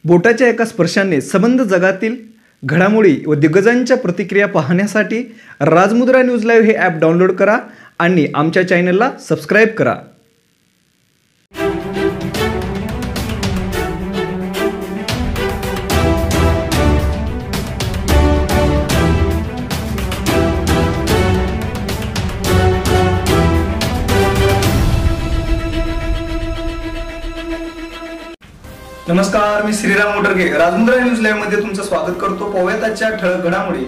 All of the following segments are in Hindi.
बोटाच्या एका स्पर्शाने संबंध जगातील घडामोडी व दिग्गजांच्या प्रतिक्रिया पाहण्यासाठी राजमुद्रा न्यूज लाईव्ह हे ॲप डाउनलोड करा आणि आमच्या चॅनलला सबस्क्राईब करा। नमस्कार, मी श्रीराम मोटरगे राजमुद्रा न्यूज लाईव्ह मध्ये तुमचं स्वागत करतो। पाहूयात आजच्या ठळक घडामोडी।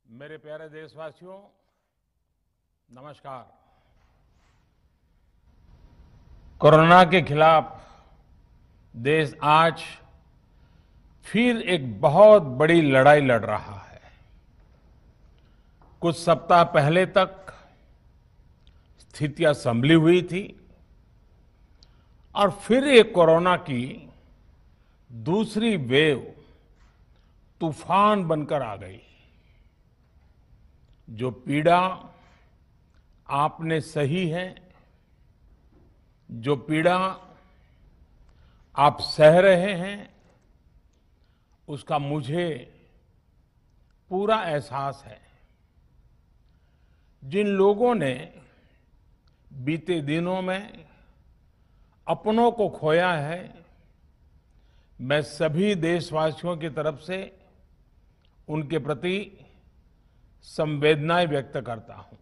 मेरे प्यारे देशवासियों, नमस्कार। कोरोना के खिलाफ देश आज फिर एक बहुत बड़ी लड़ाई लड़ रहा है। कुछ सप्ताह पहले तक स्थितियां संभली हुई थी और फिर एक कोरोना की दूसरी वेव तूफान बनकर आ गई। जो पीड़ा आपने सही है, जो पीड़ा आप सह रहे हैं, उसका मुझे पूरा एहसास है। जिन लोगों ने बीते दिनों में अपनों को खोया है, मैं सभी देशवासियों की तरफ से उनके प्रति संवेदनाएं व्यक्त करता हूं।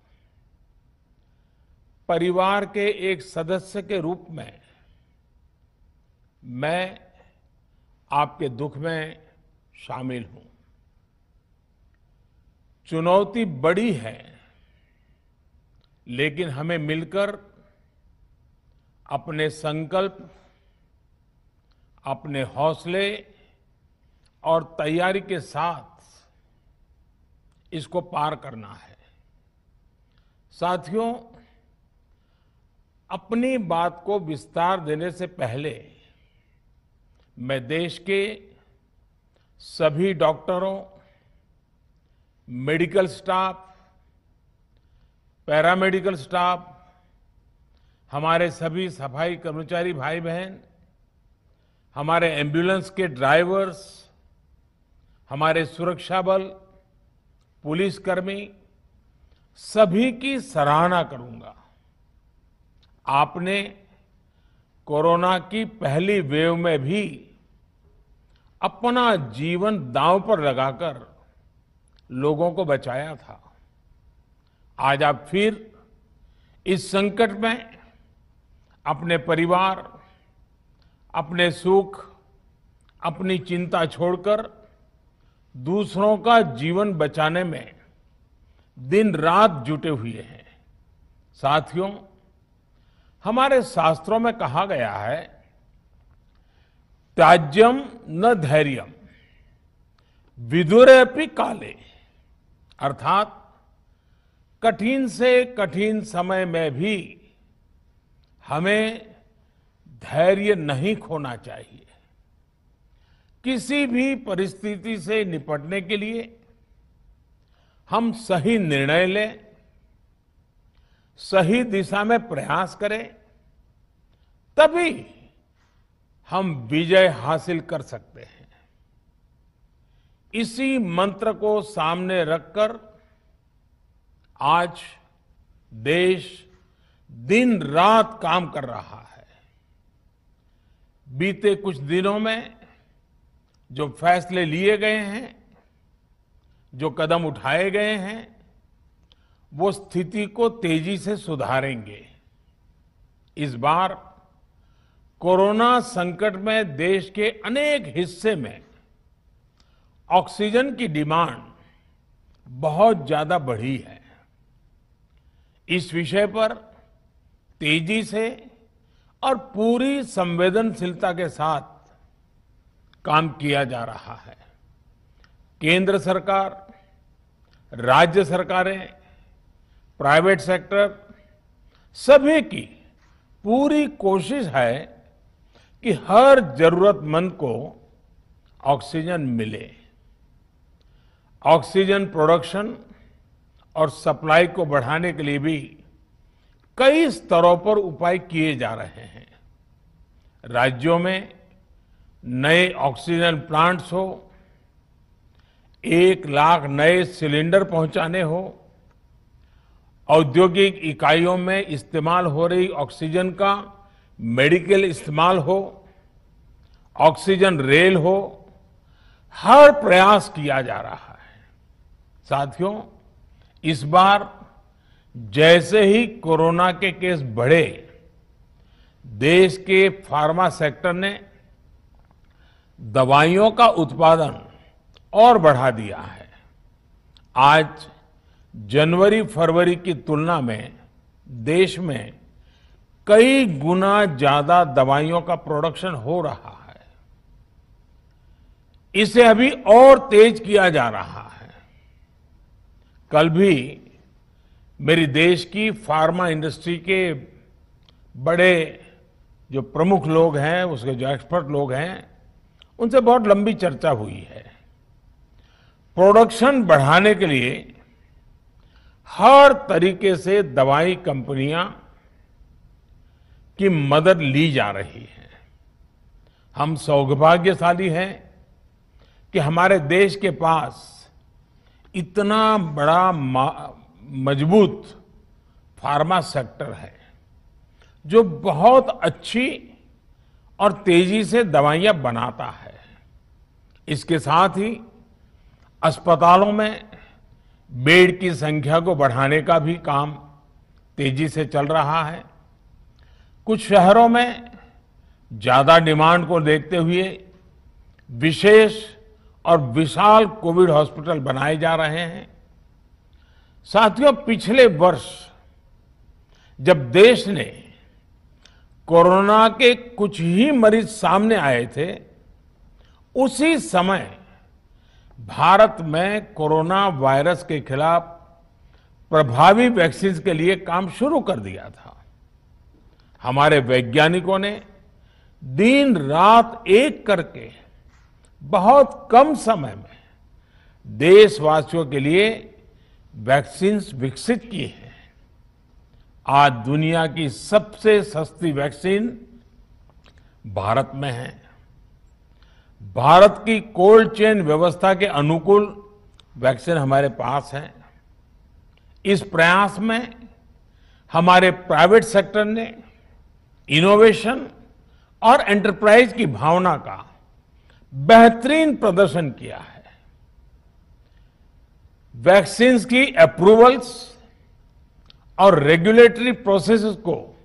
परिवार के एक सदस्य के रूप में मैं आपके दुख में शामिल हूं। चुनौती बड़ी है, लेकिन हमें मिलकर अपने संकल्प, अपने हौसले और तैयारी के साथ इसको पार करना है। साथियों, अपनी बात को विस्तार देने से पहले मैं देश के सभी डॉक्टरों, मेडिकल स्टाफ, पैरामेडिकल स्टाफ, हमारे सभी सफाई कर्मचारी भाई बहन, हमारे एम्बुलेंस के ड्राइवर्स, हमारे सुरक्षा बल, पुलिसकर्मी, सभी की सराहना करूंगा। आपने कोरोना की पहली वेव में भी अपना जीवन दांव पर लगाकर लोगों को बचाया था। आज आप फिर इस संकट में अपने परिवार, अपने सुख, अपनी चिंता छोड़कर दूसरों का जीवन बचाने में दिन रात जुटे हुए हैं। साथियों, हमारे शास्त्रों में कहा गया है, त्याज्यम न धैर्यम विदुरेऽपि काले, अर्थात कठिन से कठिन समय में भी हमें धैर्य नहीं खोना चाहिए। किसी भी परिस्थिति से निपटने के लिए हम सही निर्णय लें, सही दिशा में प्रयास करें, तभी हम विजय हासिल कर सकते हैं। इसी मंत्र को सामने रखकर आज देश दिन रात काम कर रहा है। बीते कुछ दिनों में जो फैसले लिए गए हैं, जो कदम उठाए गए हैं, वो स्थिति को तेजी से सुधारेंगे। इस बार कोरोना संकट में देश के अनेक हिस्से में ऑक्सीजन की डिमांड बहुत ज्यादा बढ़ी है। इस विषय पर तेजी से और पूरी संवेदनशीलता के साथ काम किया जा रहा है। केंद्र सरकार, राज्य सरकारें, प्राइवेट सेक्टर, सभी की पूरी कोशिश है कि हर जरूरतमंद को ऑक्सीजन मिले। ऑक्सीजन प्रोडक्शन और सप्लाई को बढ़ाने के लिए भी कई स्तरों पर उपाय किए जा रहे हैं। राज्यों में नए ऑक्सीजन प्लांट्स हो, 1 लाख नए सिलेंडर पहुंचाने हो, औद्योगिक इकाइयों में इस्तेमाल हो रही ऑक्सीजन का मेडिकल इस्तेमाल हो, ऑक्सीजन रेल हो, हर प्रयास किया जा रहा है। साथियों, इस बार जैसे ही कोरोना के केस बढ़े, देश के फार्मा सेक्टर ने दवाइयों का उत्पादन और बढ़ा दिया है। आज जनवरी-फरवरी की तुलना में देश में कई गुना ज्यादा दवाइयों का प्रोडक्शन हो रहा है। इसे अभी और तेज किया जा रहा है। कल भी मेरी देश की फार्मा इंडस्ट्री के बड़े जो प्रमुख लोग हैं, उसके जो एक्सपर्ट लोग हैं, उनसे बहुत लंबी चर्चा हुई है। प्रोडक्शन बढ़ाने के लिए हर तरीके से दवाई कंपनियां की मदद ली जा रही है। हम सौभाग्यशाली हैं कि हमारे देश के पास इतना बड़ा मजबूत फार्मा सेक्टर है जो बहुत अच्छी और तेजी से दवाइयां बनाता है। इसके साथ ही अस्पतालों में बेड की संख्या को बढ़ाने का भी काम तेजी से चल रहा है। कुछ शहरों में ज्यादा डिमांड को देखते हुए विशेष और विशाल कोविड हॉस्पिटल बनाए जा रहे हैं। साथियों, पिछले वर्ष जब देश ने कोरोना के कुछ ही मरीज सामने आए थे, उसी समय भारत में कोरोना वायरस के खिलाफ प्रभावी वैक्सीन के लिए काम शुरू कर दिया था। हमारे वैज्ञानिकों ने दिन रात एक करके बहुत कम समय में देशवासियों के लिए वैक्सीन विकसित की है। आज दुनिया की सबसे सस्ती वैक्सीन भारत में है। भारत की कोल्ड चेन व्यवस्था के अनुकूल वैक्सीन हमारे पास है। इस प्रयास में हमारे प्राइवेट सेक्टर ने इनोवेशन और एंटरप्राइज की भावना का बेहतरीन प्रदर्शन किया है। वैक्सीन्स की अप्रूवल्स और रेगुलेटरी प्रोसेसेस को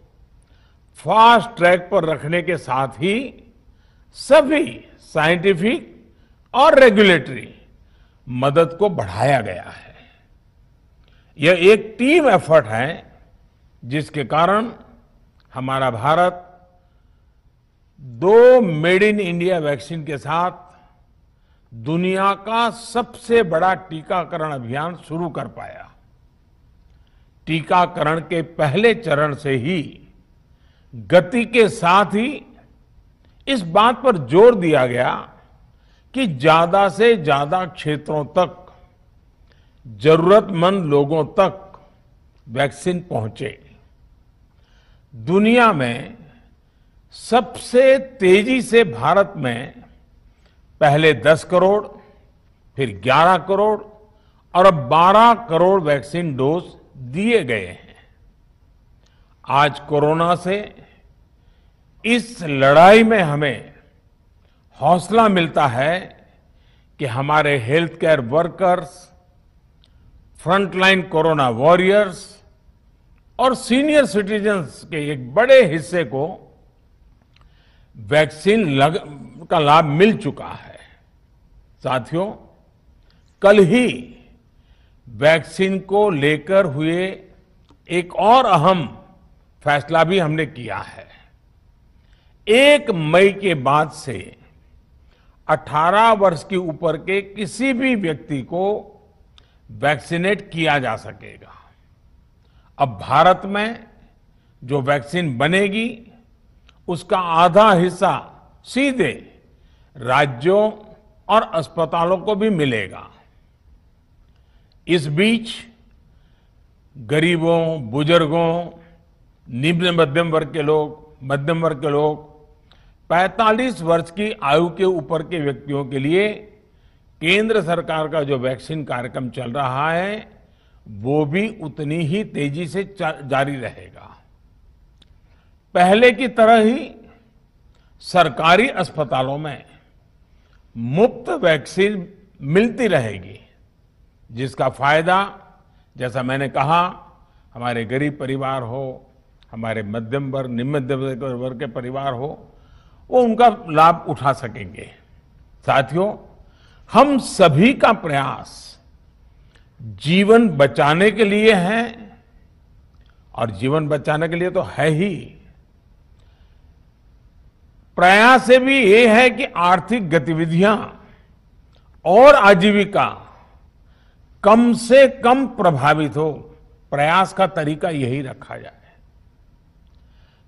फास्ट ट्रैक पर रखने के साथ ही सभी साइंटिफिक और रेगुलेटरी मदद को बढ़ाया गया है। यह एक टीम एफर्ट है जिसके कारण हमारा Bharat 2 made in India vaccine के साथ दुनिया का सबसे बड़ा टीकाकरण अभियान शुरू कर पाया। टीकाकरण के पहले चरण से ही गति के साथ ही इस बात पर जोर दिया गया कि ज्यादा से ज्यादा क्षेत्रों तक, जरूरतमंद लोगों तक वैक्सीन पहुंचे। दुनिया में सबसे तेजी से भारत में पहले 10 करोड़, फिर 11 करोड़ और अब 12 करोड़ वैक्सीन डोज दिए गए हैं। आज कोरोना से इस लड़ाई में हमें हौसला मिलता है कि हमारे health care workers, frontline corona warriors और सीनियर सिटीजन्स के एक बड़े हिस्से को वैक्सीन का लाभ मिल चुका है। साथियों, कल ही वैक्सीन को लेकर हुए एक और अहम फैसला भी हमने किया है। 1 मई के बाद से 18 वर्ष के ऊपर के किसी भी व्यक्ति को वैक्सीनेट किया जा सकेगा। अब भारत में जो वैक्सीन बनेगी उसका आधा हिस्सा सीधे राज्यों और अस्पतालों को भी मिलेगा। इस बीच गरीबों, बुजुर्गों, निम्न मध्यम वर्ग के लोग, 45 वर्ष की आयु के ऊपर के व्यक्तियों के लिए केंद्र सरकार का जो वैक्सीन कार्यक्रम चल रहा है वो भी उतनी ही तेजी से जारी रहेगा। पहले की तरह ही सरकारी अस्पतालों में मुफ्त वैक्सीन मिलती रहेगी, जिसका फायदा, जैसा मैंने कहा, हमारे गरीब परिवार हो, हमारे मध्यम वर्ग, निम्न मध्यम वर्ग के परिवार हो, वो उनका लाभ उठा सकेंगे। साथियों, हम सभी का प्रयास जीवन बचाने के लिए है और जीवन बचाने के लिए तो है ही, प्रयास से भी ये है कि आर्थिक गतिविधियां और आजीविका कम से कम प्रभावित हो। प्रयास का तरीका यही रखा जाए।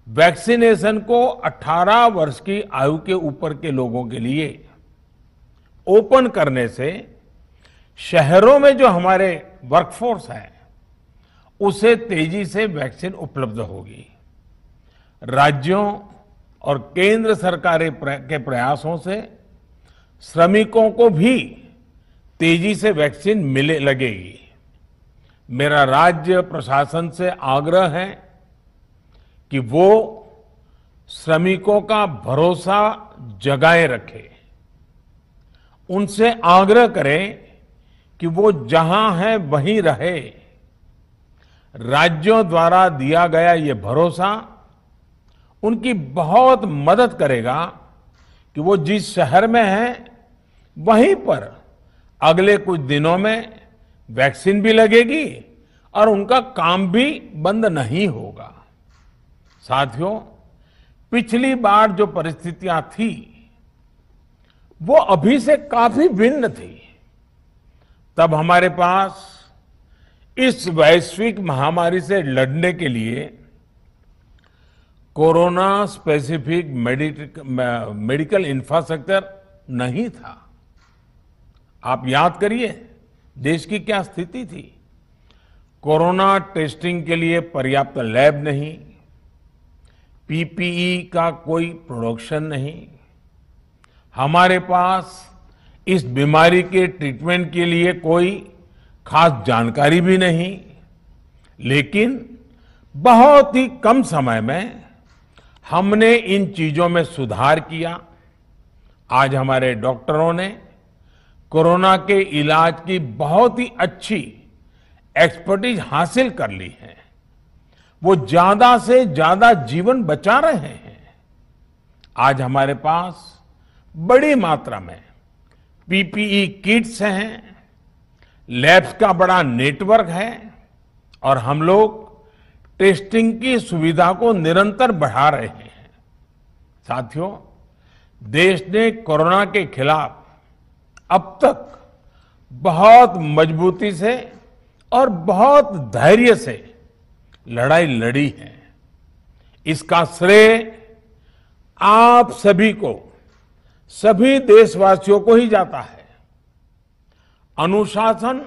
वैक्सीनेशन को 18 वर्ष की आयु के ऊपर के लोगों के लिए ओपन करने से शहरों में जो हमारे वर्कफोर्स है उसे तेजी से वैक्सीन उपलब्ध होगी। राज्यों और केंद्र सरकार के प्रयासों से श्रमिकों को भी तेजी से वैक्सीन मिले लगेगी। मेरा राज्य प्रशासन से आग्रह है कि वो श्रमिकों का भरोसा जगाए रखे। उनसे आग्रह करें कि वो जहां है वहीं रहे। राज्यों द्वारा दिया गया ये भरोसा उनकी बहुत मदद करेगा कि वो जिस शहर में हैं वहीं पर अगले कुछ दिनों में वैक्सीन भी लगेगी और उनका काम भी बंद नहीं होगा। साथियों, पिछली बार जो परिस्थितियां थी वो अभी से काफी भिन्न थी। तब हमारे पास इस वैश्विक महामारी से लड़ने के लिए कोरोना स्पेसिफिक मेडिकल इंफ्रास्ट्रक्चर नहीं था। आप याद करिए देश की क्या स्थिति थी। कोरोना टेस्टिंग के लिए पर्याप्त लैब नहीं, पीपीई का कोई प्रोडक्शन नहीं, हमारे पास इस बीमारी के ट्रीटमेंट के लिए कोई खास जानकारी भी नहीं। लेकिन बहुत ही कम समय में हमने इन चीजों में सुधार किया। आज हमारे डॉक्टरों ने कोरोना के इलाज की बहुत ही अच्छी एक्सपर्टीज हासिल कर ली है। वो ज्यादा से ज्यादा जीवन बचा रहे हैं। आज हमारे पास बड़ी मात्रा में पीपीई किट्स हैं, लैब्स का बड़ा नेटवर्क है और हम लोग टेस्टिंग की सुविधा को निरंतर बढ़ा रहे हैं। साथियों, देश ने कोरोना के खिलाफ अब तक बहुत मजबूती से और बहुत धैर्य से लड़ाई लड़ी है। इसका श्रेय आप सभी को, सभी देशवासियों को ही जाता है। अनुशासन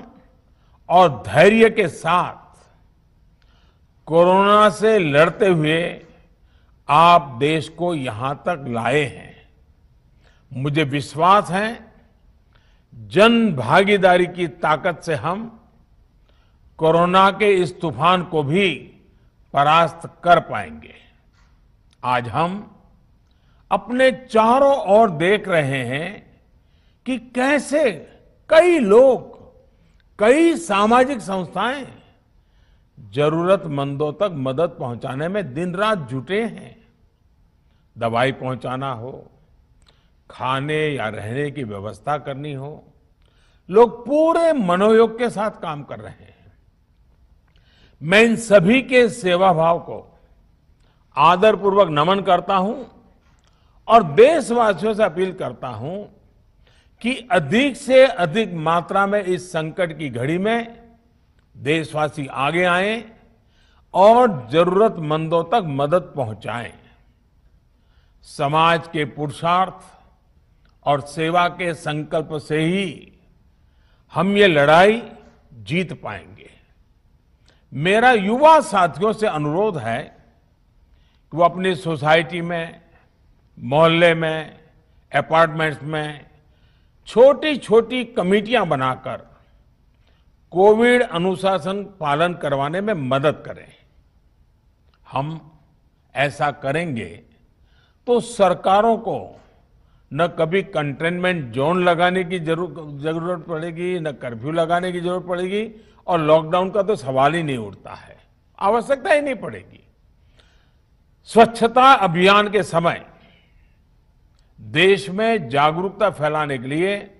और धैर्य के साथ कोरोना से लड़ते हुए आप देश को यहां तक लाए हैं। मुझे विश्वास है जन भागीदारी की ताकत से हम कोरोना के इस तूफान को भी परास्त कर पाएंगे। आज हम अपने चारों ओर देख रहे हैं कि कैसे कई लोग, कई सामाजिक संस्थाएं जरूरतमंदों तक मदद पहुंचाने में दिन रात जुटे हैं। दवाई पहुंचाना हो, खाने या रहने की व्यवस्था करनी हो, लोग पूरे मनोयोग के साथ काम कर रहे हैं। मैं इन सभी के सेवा भाव को आदरपूर्वक नमन करता हूं और देशवासियों से अपील करता हूं कि अधिक से अधिक मात्रा में इस संकट की घड़ी में देशवासी आगे आएं और जरूरतमंदों तक मदद पहुंचाएं। समाज के पुरुषार्थ और सेवा के संकल्प से ही हम ये लड़ाई जीत पाएंगे। मेरा युवा साथियों से अनुरोध है कि वो अपनी सोसाइटी में, मोहल्ले में, अपार्टमेंट्स में छोटी छोटी कमेटियां बनाकर कोविड अनुशासन पालन करवाने में मदद करें। हम ऐसा करेंगे तो सरकारों को न कभी कंटेनमेंट जोन लगाने की जरूरत पड़ेगी, न कर्फ्यू लगाने की जरूरत पड़ेगी और लॉकडाउन का तो सवाल ही नहीं उठता है, आवश्यकता ही नहीं पड़ेगी। स्वच्छता अभियान के समय देश में जागरूकता फैलाने के लिए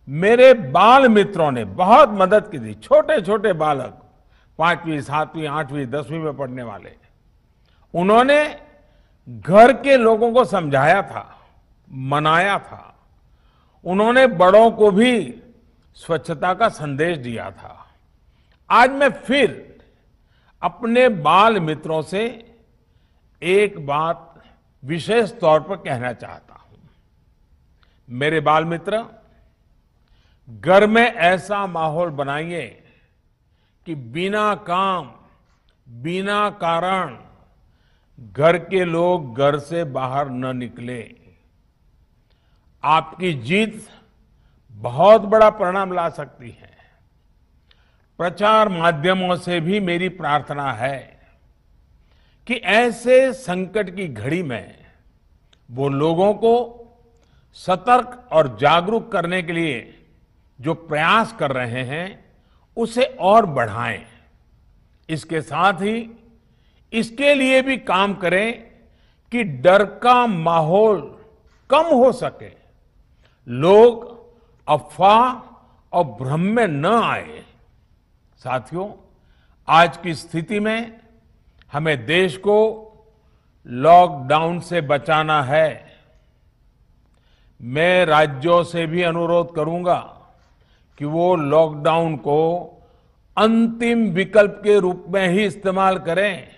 मेरे बाल मित्रों ने बहुत मदद की थी। छोटे छोटे बालक, 5वीं, 7वीं, 8वीं, 10वीं में पढ़ने वाले, उन्होंने घर के लोगों को समझाया था, मनाया था। उन्होंने बड़ों को भी स्वच्छता का संदेश दिया था। आज मैं फिर अपने बाल मित्रों से एक बात विशेष तौर पर कहना चाहता हूं। मेरे बाल मित्र, घर में ऐसा माहौल बनाइए कि बिना काम, बिना कारण घर के लोग घर से बाहर न निकले। आपकी जीत बहुत बड़ा परिणाम ला सकती है। प्रचार माध्यमों से भी मेरी प्रार्थना है कि ऐसे संकट की घड़ी में वो लोगों को सतर्क और जागरूक करने के लिए जो प्रयास कर रहे हैं उसे और बढ़ाएं। इसके साथ ही इसके लिए भी काम करें कि डर का माहौल कम हो सके, लोग अफवाह और भ्रम में न आए। साथियों, आज की स्थिति में हमें देश को लॉकडाउन से बचाना है। मैं राज्यों से भी अनुरोध करूंगा कि वो लॉकडाउन को अंतिम विकल्प के रूप में ही इस्तेमाल करें।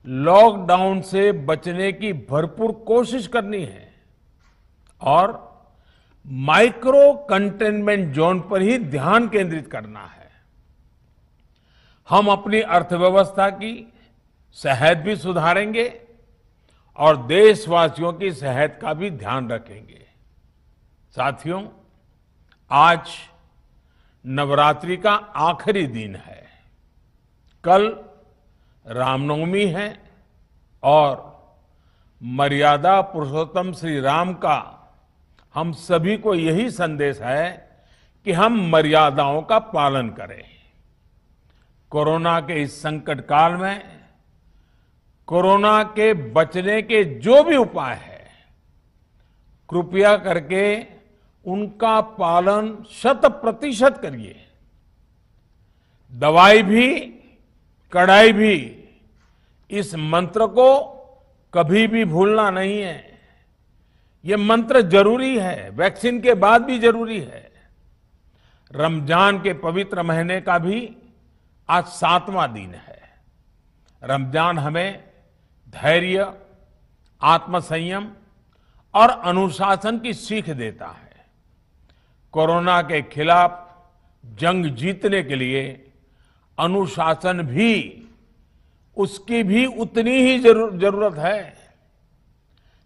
लॉकडाउन से बचने की भरपूर कोशिश करनी है और माइक्रो कंटेनमेंट जोन पर ही ध्यान केंद्रित करना है। हम अपनी अर्थव्यवस्था की सेहत भी सुधारेंगे और देशवासियों की सेहत का भी ध्यान रखेंगे। साथियों, आज नवरात्रि का आखिरी दिन है। कल रामनवमी है और मर्यादा पुरुषोत्तम श्री राम का हम सभी को यही संदेश है कि हम मर्यादाओं का पालन करें। कोरोना के इस संकट काल में कोरोना के बचने के जो भी उपाय है, कृपया करके उनका पालन 100% करिए। दवाई भी, कड़ाई भी, इस मंत्र को कभी भी भूलना नहीं है। ये मंत्र जरूरी है, वैक्सीन के बाद भी जरूरी है। रमजान के पवित्र महीने का भी आज 7वां दिन है। रमजान हमें धैर्य, आत्मसंयम और अनुशासन की सीख देता है। कोरोना के खिलाफ जंग जीतने के लिए अनुशासन भी उसकी भी उतनी ही जरूरत है।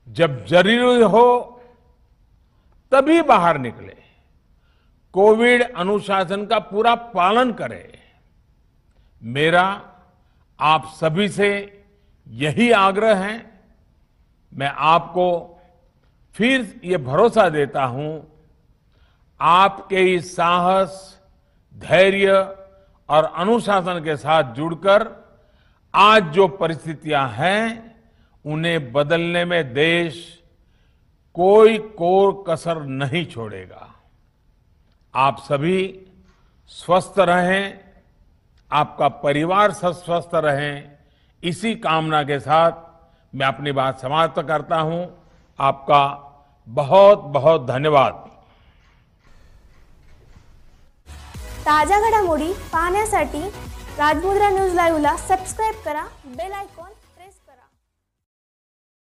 जब जरूरी हो तभी बाहर निकले, कोविड अनुशासन का पूरा पालन करें। मेरा आप सभी से यही आग्रह है। मैं आपको फिर ये भरोसा देता हूं, आपके इस साहस, धैर्य और अनुशासन के साथ जुड़कर आज जो परिस्थितियां हैं उन्हें बदलने में देश कोई कोर कसर नहीं छोड़ेगा। आप सभी स्वस्थ रहें, आपका परिवार स्वस्थ रहे, इसी कामना के साथ मैं अपनी बात समाप्त करता हूं। आपका बहुत बहुत धन्यवाद। ताज्या घडामोडी पाहण्यासाठी राजमुद्रा न्यूज लाईव्हला सबस्क्राईब करा, बेल आयकॉन